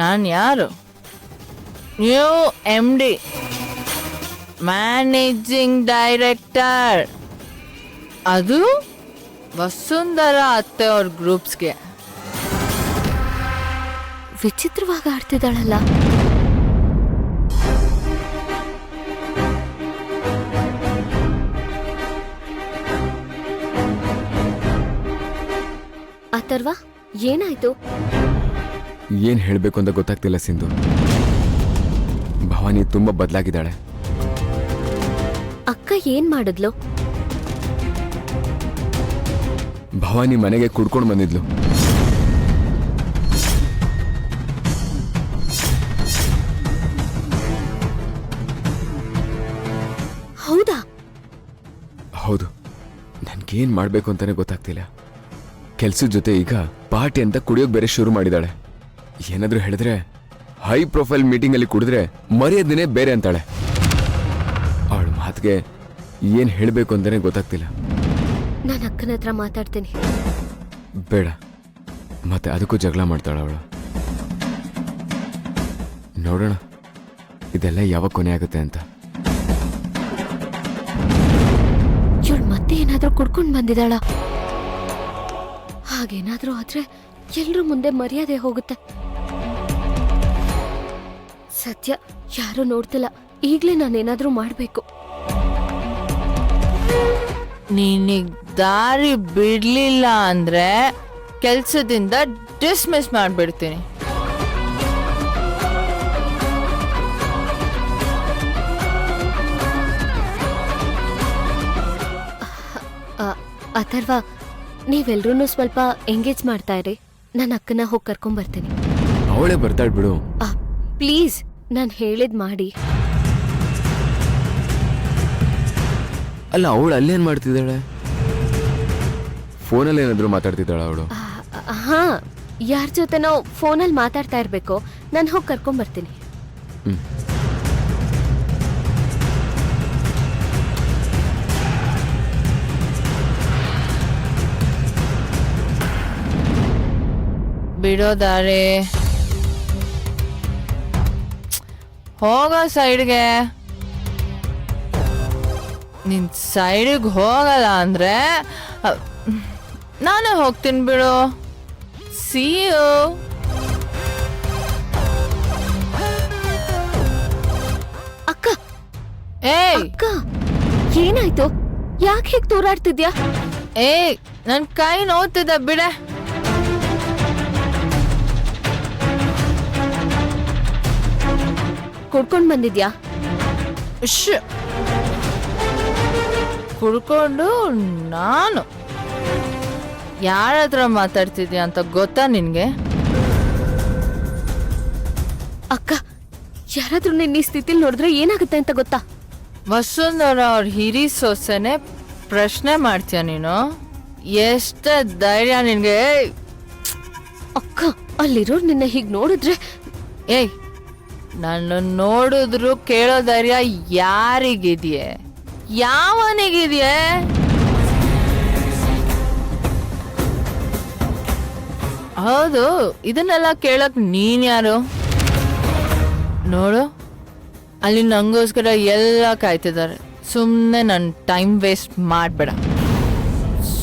ನಾನು ಯಾರು? New MD, managing director. ಅದು ವಸುಂಧರಾ ಅತ್ತೆ ಅವ್ರ ಗ್ರೂಪ್ಸ್ಗೆ. ವಿಚಿತ್ರವಾಗಿ ಆಡ್ತಿದ್ದಾಳಲ್ಲ. ಅಥರ್ವ, ಏನಾಯ್ತು? ಏನ್ ಹೇಳ್ಬೇಕು ಅಂತ ಗೊತ್ತಾಗ್ತಿಲ್ಲ ಸಿಂಧು. ಭವಾನಿ ತುಂಬಾ ಬದಲಾಗಿದ್ದಾಳೆ. ಅಕ್ಕ ಏನ್ ಮಾಡಿದ್ಲು? ಭವಾನಿ ಮನೆಗೆ ಕುಡ್ಕೊಂಡು ಬಂದಿದ್ಲು. ಹೌದಾ? ಹೌದು. ನನ್ಗೇನ್ ಮಾಡ್ಬೇಕು ಅಂತಾನೆ ಗೊತ್ತಾಗ್ತಿಲ್ಲ. ಕೆಲ್ಸದ ಜೊತೆ ಈಗ ಪಾರ್ಟಿ ಅಂತ ಕುಡಿಯೋಕ್ ಬೇರೆ ಶುರು ಮಾಡಿದಾಳೆ. ಏನಾದ್ರೂ ಹೇಳಿದ್ರೆ ಹೈ ಪ್ರೊಫೈಲ್ ಮೀಟಿಂಗ್ ಅಲ್ಲಿ ಕುಡಿದ್ರೆ ಮರ್ಯಾದೆನೇ ಬೇರೆ ಅಂತಾಳೆ. ಅವಳ ಮಾತಿಗೆ ಏನ್ ಹೇಳ್ಬೇಕು ಅಂತಾನೆ ಗೊತ್ತಾಗ್ತಿಲ್ಲ. ನಾನು ಅಕ್ಕನ ಹತ್ರ ಮಾತಾಡ್ತೀನಿ. ಬೇಡ, ಮತ್ತೆ ಅದಕ್ಕೂ ಜಗಳ ಮಾಡ್ತಾಳ ಅವಳು. ನೋಡೋಣ ಇದೆಲ್ಲ ಯಾವಾಗ ಕೊನೆ ಆಗುತ್ತೆ ಅಂತ. ಇವಳು ಮತ್ತೆ ಏನಾದ್ರೂ ಕುಡ್ಕೊಂಡ್ ಬಂದಿದ್ದಾಳ? ಹಾಗೇನಾದ್ರೂ ಆದ್ರೆ ಎಲ್ರ ಮುಂದೆ ಮರ್ಯಾದೆ ಹೋಗುತ್ತೆ. ಸತ್ಯ, ಯಾರು ನೋಡ್ತಿಲ್ಲ. ಈಗ್ಲೇ ನಾನೇನಾದ್ರೂ ಮಾಡ್ಬೇಕು. ನಿನಗ್ ದಾರಿ ಬಿಡ್ಲಿಲ್ಲ ಅಂದ್ರೆ ಕೆಲ್ಸದಿಂದ ಡಿಸ್ಮಿಸ್ ಮಾಡ್ಬಿಡ್ತೀನಿ. ಅಥರ್ವ, ನೀವೆಲ್ರೂ ಸ್ವಲ್ಪ ಎಂಗೇಜ್ ಮಾಡ್ತಾ ಇರಿ. ನನ್ನ ಅಕ್ಕನ ಹೋಗಿ ಕರ್ಕೊಂಡ್ ಬರ್ತೀನಿ. ಅವಳೇ ಬರ್ತಾಳ್ ಬಿಡು. ಪ್ಲೀಸ್, ನಾನು ಹೇಳಿದ್ ಮಾಡಿ. ಅಲ್ಲ, ಅವಳು ಅಲ್ಲೇನ್ ಮಾಡ್ತಿದ್ದಾಳೆ? ಫೋನಲ್ಲಿ ಏನಾದ್ರು ಮಾತಾಡ್ತಿದ್ದಾಳ ಅವಳು? ಹಾ, ಯಾರ ಜೊತೆನೋ ಫೋನಲ್ಲಿ ಮಾತಾಡ್ತಾ ಇರ್ಬೇಕು. ನಾನು ಹೋಗಿ ಕರ್ಕೊಂಡ್ ಬರ್ತೀನಿ. ಬಿಡೋ ದಾರಿ, ಹೋಗೋ ಸೈಡ್ಗೆ. ನಿನ್ ಸೈಡಿಗೆ ಹೋಗಲ್ಲ ಅಂದ್ರೆ ನಾನೇ ಹೋಗ್ತೀನಿ ಬಿಡು. See you. ಅಕ್ಕ, ಏಯ್ ಅಕ್ಕ, ಏನಾಯ್ತು? ಯಾಕೆ ಹೀಗೆ ತೂರಾಡ್ತಿದ್ಯಾ? ಏಯ್, ನನ್ ಕೈ ನೋವ್ತಿದ್ದ ಬಿಡೆ. ಕುಡ್ಕೊಂಡ್ ಬಂದಿದ್ಯಾ? ಕುಡ್ಕೊಂಡು ನಾನು ಯಾರ ಹತ್ರ ಮಾತಾಡ್ತಿದ್ಯಾ ಅಂತ ಗೊತ್ತಾ ನಿನ್ಗೆ? ಅಕ್ಕ, ಯಾರಾದ್ರೂ ನಿನ್ನ ಈ ಸ್ಥಿತಿಲಿ ನೋಡಿದ್ರೆ ಏನಾಗುತ್ತೆ ಅಂತ ಗೊತ್ತಾ? ವಸುಂಧರಾ ಅವ್ರ ಹಿರಿ ಸೊಸೆನೆ ಪ್ರಶ್ನೆ ಮಾಡ್ತೀಯ ನೀನು? ಎಷ್ಟ ಧೈರ್ಯ ನಿನ್ಗೆ? ಅಕ್ಕ, ಅಲ್ಲಿರೋರು ನಿನ್ನ ಹೀಗ್ ನೋಡಿದ್ರೆ. ಏಯ್, ನನ್ನ ನೋಡಿದ್ರು ಕೇಳೋ ಧೈರ್ಯ ಯಾರಿಗಿದೆಯೇ? ಯಾವನಿಗಿದೆಯೇ? ಹೌದು, ಇದನ್ನೆಲ್ಲ ಕೇಳಕ್ ನೀನ್ ಯಾರು? ನೋಡು, ಅಲ್ಲಿ ನಂಗೋಸ್ಕರ ಎಲ್ಲ ಕಾಯ್ತಿದ್ದಾರೆ. ಸುಮ್ಮನೆ ನನ್ನ ಟೈಮ್ ವೇಸ್ಟ್ ಮಾಡಬೇಡ.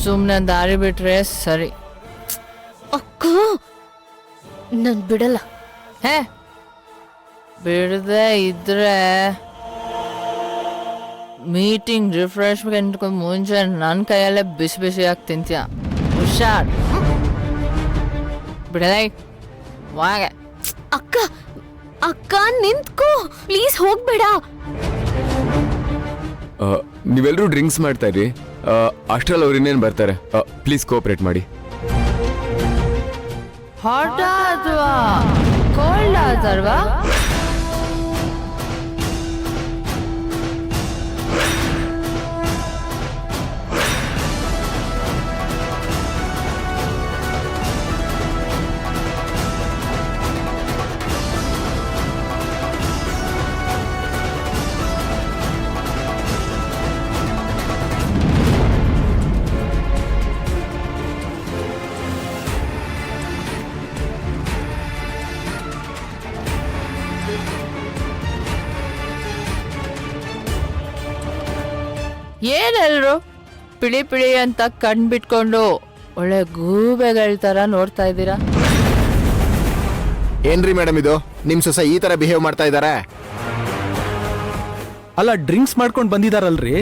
ಸುಮ್ಮನೆ ದಾರಿ ಬಿಟ್ರೆ ಸರಿ. ಅಕ್ಕ, ನನ್ ಬಿಡಲ್ಲ. ಹೇ, ಬಿಡದೆ ಇದ್ರೆ ಮೀಟಿಂಗ್ ರಿಫ್ರೆಶ್ಮೆಂಟ್ ಮುಂಚೆ ನನ್ನ ಕೈಯಲ್ಲೇ ಬಿಸಿ ಬಿಸಿಯಾಗಿ ತಿಂತೀಯ. ಹುಷಾರ್, ಬಿಡಲೇ ವಾಗೆ. ಅಕ್ಕ, ಅಕ್ಕ, ನಿಂತ್ಕೋ ಪ್ಲೀಸ್, ಹೋಗ್ಬೇಡ. ನೀವೆಲ್ಲರೂ ಡ್ರಿಂಕ್ಸ್ ಮಾಡ್ತಾ ಇರಿ. ಅಷ್ಟ್ರಲ್ಲಿ ಅವ್ರು ಇನ್ನೇನು ಬರ್ತಾರೆ. ಪ್ಲೀಸ್ ಕೋಆಪರೇಟ್ ಮಾಡಿ. ಹಾಟ್ ಅಥವಾ ಕೋಲ್ಡ್ ಆದಲ್ವಾ? ಏನೆಲ್ರು ಪಿಳಿ ಪಿಳಿ ಅಂತ ಕಣ್ ಬಿಟ್ಕೊಂಡು ಒಳ್ಳೆ ಗೂಬೆಗಳ ತರ ನೋಡ್ತಾ ಇದ್ದೀರಾ? ಏನ್ರಿ ಮೇಡಮ್ ಇದು ನಿಮ್ ಸೊಸೆ ಈ ತರ ಬಿಹೇವ್ ಮಾಡ್ತಾ ಇದಾರೆ? ಅಲ್ಲ ಡ್ರಿಂಕ್ಸ್ ಮಾಡ್ಕೊಂಡು ಬಂದಿದಾರಲ್ರಿ.